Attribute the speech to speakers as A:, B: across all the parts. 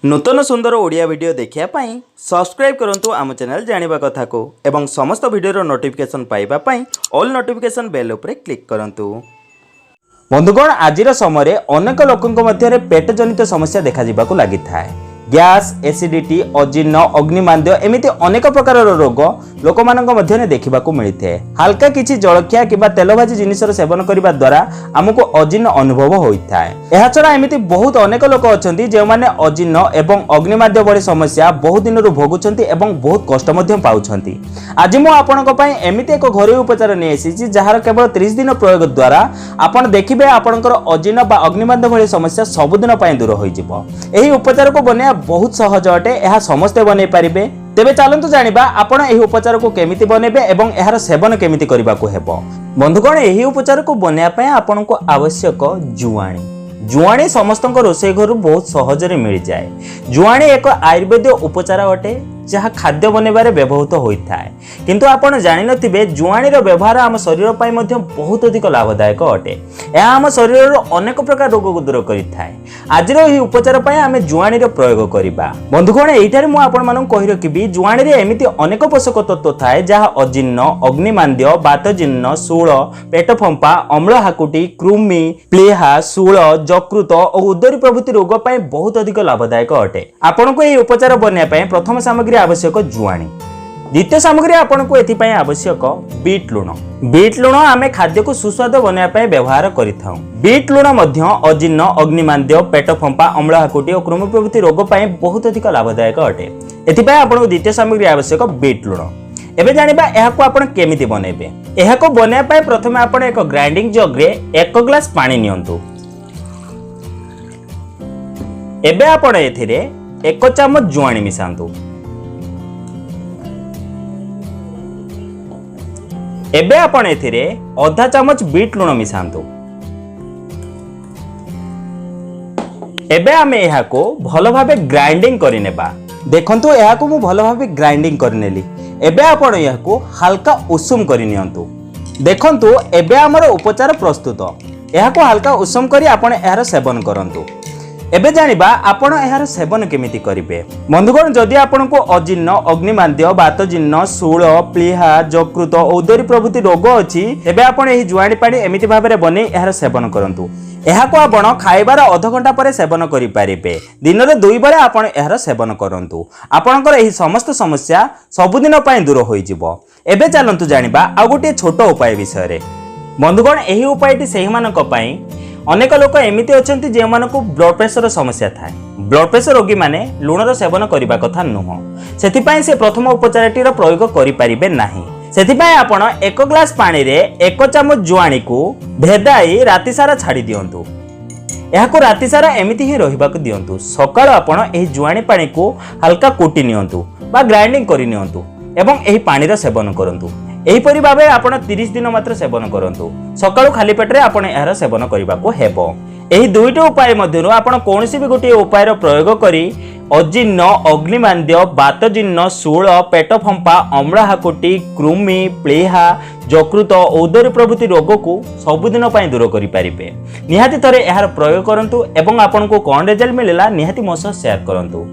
A: नूतन सुंदर ओडिया वीडियो देखिया पाई सब्सक्राइब करंतु आम चैनल जानिबा कथा को एवं समस्त वीडियो नोटिफिकेशन पाइबा पाई ऑल नोटिफिकेशन बेल उपरे क्लिक करंतु। बंधुगण आजिर समय अनेक लोकंक मध्य पेट जनित समस्या देखा जिबाकु लागि थाए। गैस, एसिडिटी, अजीर्ण, अग्निमांद्य एमिति अनेक प्रकार रोग लोक मानक मध्य देखिबाकु मिलिथे। हल्का किछि जलखिया किबा तेल भाजी जिनिसर सेवन करिबा द्वारा हमकु अजीर्ण अनुभव होइथाय। एहा छडा एमिति बहुत अनेक लोक अछंती जे माने अजीर्ण एवं अग्निमांद्य भली समस्या बहुत दिनरु भोगुछंती एवं बहुत कष्ट मध्य पाउछंती। आज मु आपनक पई एमिति एक घरोई उपचार नै आसीछि जहार केवल 30 दिन प्रयोग द्वारा आपण देखिबे आपनकर अजीर्ण बा अग्निमांद्य भली समस्या सब दिन पई दूर होई जिवो। एही उपचार को बने बहुत सहज अटे, यह समस्ते बनै पारिबे। तेबे चलंतु जानिबा आपण एही उपचार को केमिति बनेबे एवं एहार सेवन केमिति करिबा को हेबो। बंधुगण एही उपचार को बनेया पय आपण को आवश्यक जुआणी। जुआणी समस्तक रोषेई घर बहुत सहज रे मिल जाए। जुआणी एक आयुर्वेद उपचार अटे जहाँ खाद्य बनैबारे व्यवहृत होता है, किंतु आपण जानि नथिबे जुआणी रो व्यवहार आम शरीर पय मध्य बहुत अधिक लाभदायक अटे। यह आम शरीर अनेक प्रकार रोग को दूर करिथाय। आजिर एही उपचार पय आमे जुआणी रो प्रयोग करिबा। बंधुगण एइठारे मु आपण मानन कहि रखिबी जुआणी रे एमिति अनेक पोषक तत्व थाए जहाँ अजीर्ण, अग्निमांद्य, बातजीर्ण, शूल, पेटफंपा, अम्ल हाकुटी, कृमि, प्लीहा, शूल, यकृत और उदरी प्रभृति रोग पय बहुत अधिक लाभदायक अटे। आपण को एही उपचार बनिया पय प्रथम सामग्री आवश्यक जुआणी। द्वितीय सामग्री आपण को एथि पय आवश्यक बीट लूण। बीट लूण आमे खाद्य को सुस्वाद बनाया पय व्यवहार करिथाउ। बीट लूण मध्य अजीर्ण, अग्निमांद्य, पेटफंपा, अम्ल हाकुटी और कृमि प्रभृति रोग पय बहुत अधिक लाभदायक अटे। एथि पय आपण को द्वितीय सामग्री आवश्यक बीट लूण। एबे जानिबा एहा को आपण केमिति बनेबे। एहा को बनाया पय प्रथमे आपण एक ग्राइंडिंग जग रे 1 ग्लास पानी नियंतु। एबे आपण एथिरे 1 चम्मच जुआणी मिसांतु। एबे आपण एथिरे आधा चम्मच बीट लूण मिसांतु। एबे आमे एहा को भलो भाबे ग्राइंडिंग करि नेबा। देखंतु एहा को मु भलो भाबे ग्राइंडिंग करि नेली। एबे आपण एहा को हल्का उषुम करि नियंतु। देखंतु एबे हमर उपचार प्रस्तुत। एहा को हल्का उषुम करि आपण एहार सेवन करंतु। एबे जानिबा आपण एहार सेवन केमिति करिवे। बंधुगण जदि आपण को अजीर्ण, अग्निमांद्य, बातजीर्ण, शूल, प्लीहा, यकृत, उदरी प्रभृति रोग अछि एबे आपण एही जुआणी पानी एमिति भाबरे बने एहार सेवन करंतु। एहा को आपण खाइबार आधा घंटा परे सेवन करि पारिबे। दिन रे 2 बार आपण एहार सेवन करंतु। आपणकर एही समस्त समस्या सब दिन पय दूर होई जिवो। एबे चलंतु जानिबा आ गोटे छोट उपाय विषय रे। बंधुगण एही उपायटी सेही मानक पय अनेक लोक एमिति अछंती जे मानको ब्लड प्रेशर समस्या थाए। ब्लड प्रेशर रोगी माने लूणर सेवन करिबा कथा नुह। सेथि पय से प्रथम उपचारटीर प्रयोग करि पारिबे नाही। सेथि पय आपण 1 ग्लास पानी रे 1 चम्मच जुआणी को भेदाई राति सारा छाडी दियंतु। एहा को राति सारा एमिति ही रहिबाक दियंतु। सकाळ आपण एही जुआणी पानी को हल्का कुटी नियंतु बा ग्राइंडिंग करि नियंतु एवं एही पानी रा सेवन करंतु। एही परि भाबे आपण 30 दिन मात्र सेवन करंतु। सकाळु खाली पेटरे आपण एहार सेवन करिबाको हेबो। एही दुईटा उपाय मध्यरु आपण कोनोसी भी गोटे उपायर प्रयोग करी अजीर्ण, अग्निमांद्य, बातजीर्ण, शूल, पेटफंपा, अम्ल हाकुटी, कृमि, प्लीहा, यकृत, उदरी प्रभृति रोग को सबुदिन पय दूर करि पारिबे। निहाती थरे एहार प्रयोग करंतु एवं आपण को कोन रिजल्ट मिलेला निहाती मो सह शेयर करंतु।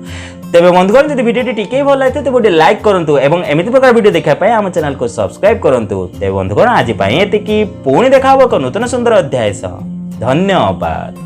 A: तेबे बंधुगण जदि वीडियो टिके भल लागिते तो गोटे लाइक करंतु एवं एमिति प्रकार वीडियो देखा पय हम चैनल को सब्सक्राइब करंतु। तेबे बंधुगण आज पय एतिकी पुणी देखा हबो नूतन सुंदर अध्याय सह। धन्यवाद।